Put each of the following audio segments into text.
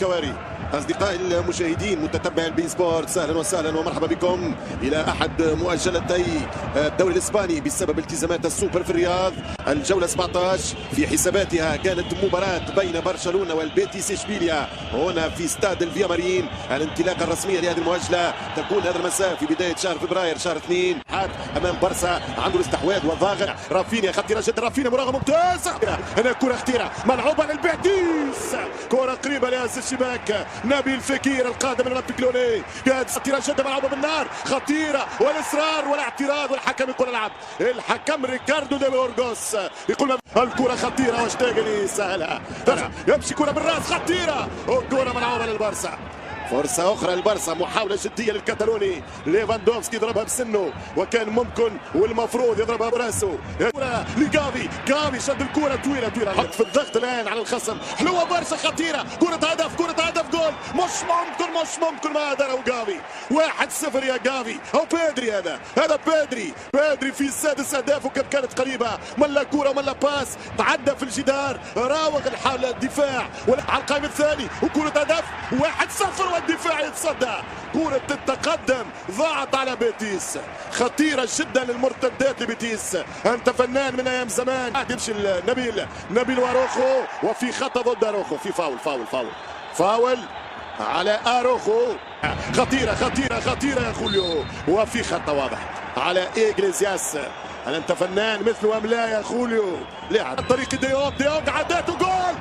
الكواري. أصدقائي المشاهدين متتبع البي سبورت، أهلا وسهلا ومرحبا بكم إلى أحد مؤجلتي الدوري الإسباني بسبب التزامات السوبر في الرياض. الجولة 17 في حساباتها كانت مباراة بين برشلونة والبيتيس إشبيليا هنا في استاد الفيا مارين. الانطلاقة الرسمية لهذه المؤجلة تكون هذا المساء في بداية شهر فبراير شهر 2 أمام برسا. عنده الاستحواذ والضاغط. رافينيا خطيرة جدا، رافينيا مراوغة ممتازة. هنا كرة خطيرة ملعوبة للبيتيس، كرة قريبة لأس الشباك. نبيل فكير القادم من اولمبيك ليوني، كانت خطيرة جدا ملعوبة بالنار، خطيرة والاصرار والاعتراض، والحكم يقول العب. الحكم ريكاردو دي بورغوس يقول الكرة خطيرة واشتاقني سهلة. يمشي كرة بالراس خطيرة، وكرة ملعوبة للبارسا. فرصة أخرى للبارسا، محاولة جدية للكتالوني. ليفاندوفسكي ضربها بسنه وكان ممكن والمفروض يضربها براسه. كرة لجافي، جافي شد الكرة طويلة حط في الضغط الآن على الخصم. حلوة برشا خطيرة، كرة هدف جول. مش ممكن ما دروا جافي. 1-0 يا جافي أو بيدري. هذا بيدري في السادس أهدافه كانت قريبة. ملا كرة ملا باس، تعدى في الجدار، راوغ الحالة الدفاع على القائم الثاني، وكرة هدف 1-0 والدفاع يتصدى. كرة التقدم ضاعت على بيتيس، خطيرة جدا للمرتدات لبيتيس. أنت فنان من أيام زمان. يمشي نبيل واروخو، وفي خطأ ضد أروخو، في فاول على أروخو. خطيرة يا خوليو، وفي خطأ واضح على إيغليسياس. أنت فنان مثل أم لا يا خوليو؟ لا عن طريق ديونج عداته جول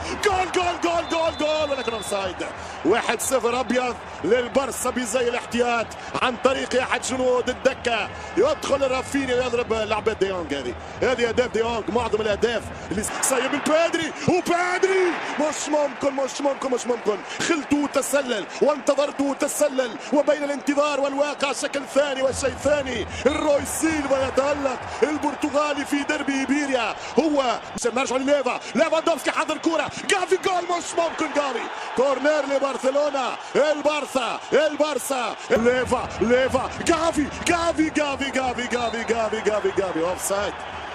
ولكن اوفسايد. 1-0 أبيض للبرسا بزي الاحتياط عن طريق أحد جنود الدكة. يدخل رافينيا ويضرب لعبة ديونج. هذه أهداف ديونج، معظم الأهداف اللي سايب البادري. وبادري مش ممكن. خلت وتسلل وانتظرت وتسلل، وبين الانتظار والواقع شكل ثاني والشيء الثاني. الروي سيلفا يتألق، البرتغالي في ديربي إيبيريا. هو نرجع ليفاندوفسكي حضر كرة، جافي جول مش ممكن. جافي كورنر لبرشلونة. البارسا ليفا جافي اوفسايد.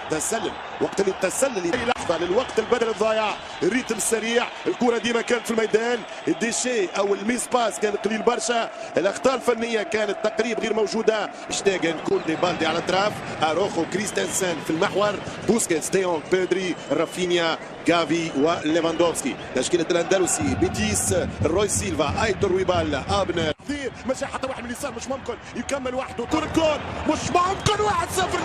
تسلل وقت التسلل، اي لحظه للوقت البدل الضايع، الريتم السريع. الكره ديما كانت في الميدان، الديشي او الميس باس كان قليل برشا، الاخطاء الفنيه كانت تقريبا غير موجوده. شتاغن كوندي بالدي على الاطراف، اروخو كريستنسن في المحور، بوسكيتس ديونج بيدري رافينيا جافي وليفاندوفسكي. تشكيله الاندلسي بيتيس روي سيلفا ايتور ويبال ابنر. مشى حتى واحد من اليسار مش ممكن يكمل وحده، كرة جول مش ممكن. 1-0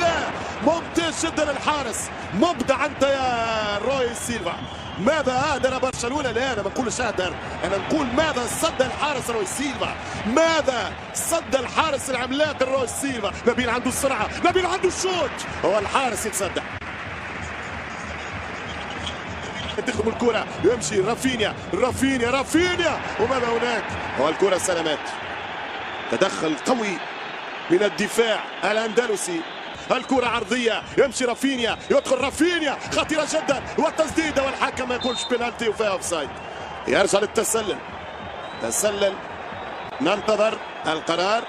ممتاز جدا الحارس، مبدع انت يا روي سيلفا. ماذا أهدر برشلونة؟ لا أنا ما نقولش أهدر، أنا نقول ماذا صد الحارس روي سيلفا، ماذا صد الحارس العملاق روي سيلفا. نبيل عنده السرعة، نبيل عنده الشوط، هو الحارس يتصدى. تخدم الكرة، يمشي رافينيا وماذا هناك؟ والكرة سلامات. تدخل قوي من الدفاع الأندلسي. الكرة عرضية، يمشي رافينيا، يدخل رافينيا، خطيرة جدا، والتسديدة والحكم ما يقولش بينالتي وفيها اوفسايد. يرجع للتسلل، ننتظر القرار.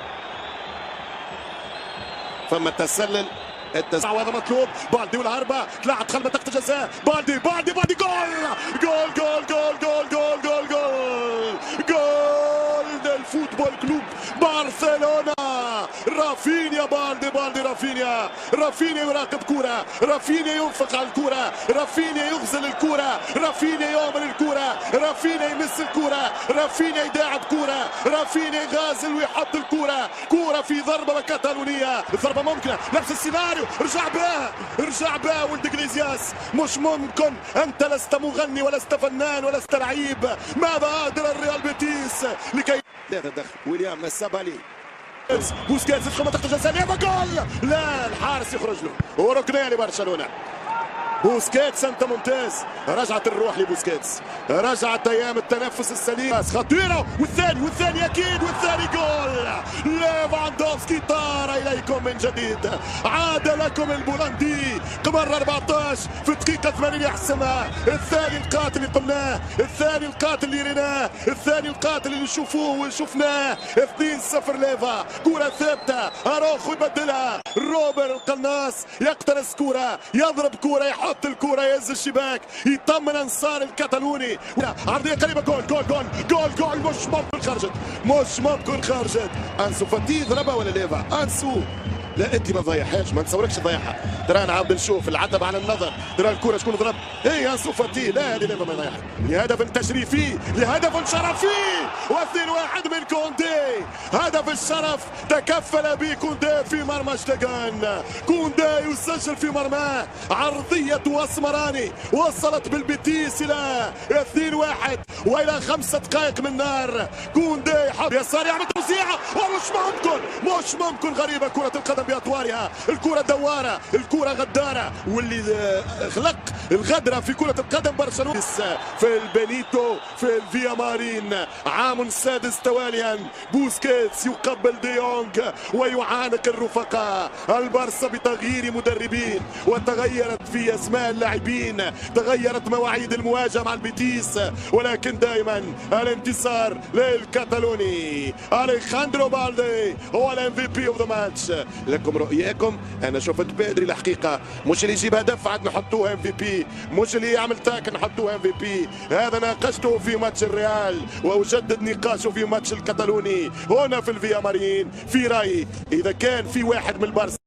ثم التسلل، وهذا مطلوب. بالدي والهربة، طلعت دخل منطقة الجزاء. بالدي جول del فوتبول كلوب برشلونة. رافينيا رافينيا يراقب كرة، رافينيا ينفق على الكرة، رافينيا يغزل الكرة، رافينيا يعمل الكرة، رافينيا يمس الكرة، رافينيا يداعب كرة، رافينيا يغازل ويحط الكرة. كرة في ضربة كتالونية، الضربة ممكنة، نفس السيناريو. ارجع بها ولد إغليسياس، مش ممكن. أنت لست مغني ولست فنان ولست لعيب. ماذا أهدر الريال بيتيس لكي لا تدخل ويليام السابالي. بوسكيتس يدخل منطقة الجزاء، جول. لا الحارس يخرج له، وركنيه لبرشلونة. بوسكيتس انت ممتاز، رجعت الروح لبوسكيتس، رجعت ايام التنفس السليم. خطيره، والثاني اكيد، والثاني جول. ليفاندوفسكي طار اليكم من جديد، عاد لكم البولندي قمر 14 في الدقيقه 80 يحسمها. الثاني القاتل اللي قلناه، الثاني القاتل اللي ريناه، الثاني القاتل اللي نشوفوه وشفناه. 2-0 ليفا، كره ثابته، اروخو يبدلها، روبر القناص يقتنص كره، يضرب كره، يحط يحط الكرة يهز الشباك يطمن انصار الكتالوني. عرضية قريبة، جول جول جول جول جول مش ممكن خرجت، مش ممكن خرجت. انسو فاتي ضربها ولا ليفا؟ انسو لا انت ما تضيعهاش، ما نتصوركش تضيعها. ترى نعاود نشوف العتب على النظر، ترى الكرة شكون ضرب؟ اي انسو فاتي. لا هذه ليفا ما يضيعها. لهدف تشريفي، لهدف شرفي، و2-1 من كوندي. هدف الشرف تكفل به كوندي في مرمى اشتغان. كوندي يسجل في مرماه، عرضية اسمراني وصلت بالبيتيس الى 2-1 والى 5 دقائق من نار. كوندي يحط يسار يعمل توزيعه ومش ممكن، مش ممكن. غريبة كرة القدم بأطوارها، الكرة دوارة، الكرة غدارة، واللي خلق الغدرة في كرة القدم برشلونة في البنيتو في الفيا مارين. عام سادس تواليا بوسكيتس يقبل ديونغ ويعانق الرفقاء. البارسا بتغيير مدربين وتغيرت في اسماء اللاعبين، تغيرت مواعيد المواجهة مع البيتيس، ولكن دائما الانتصار للكتالوني. اليخاندرو بالدي هو الام في بي اوف ذا ماتش. لكم رؤياكم؟ انا شفت بدري الحقيقه، مش اللي يجيب هدف عاد نحطوه ام في بي، مش اللي يعمل تاك نحطوه ام في بي. هذا ناقشته في ماتش الريال واجدد نقاشه في ماتش الكتالوني هنا في الفيا مارين. في رايي اذا كان في واحد من البارسا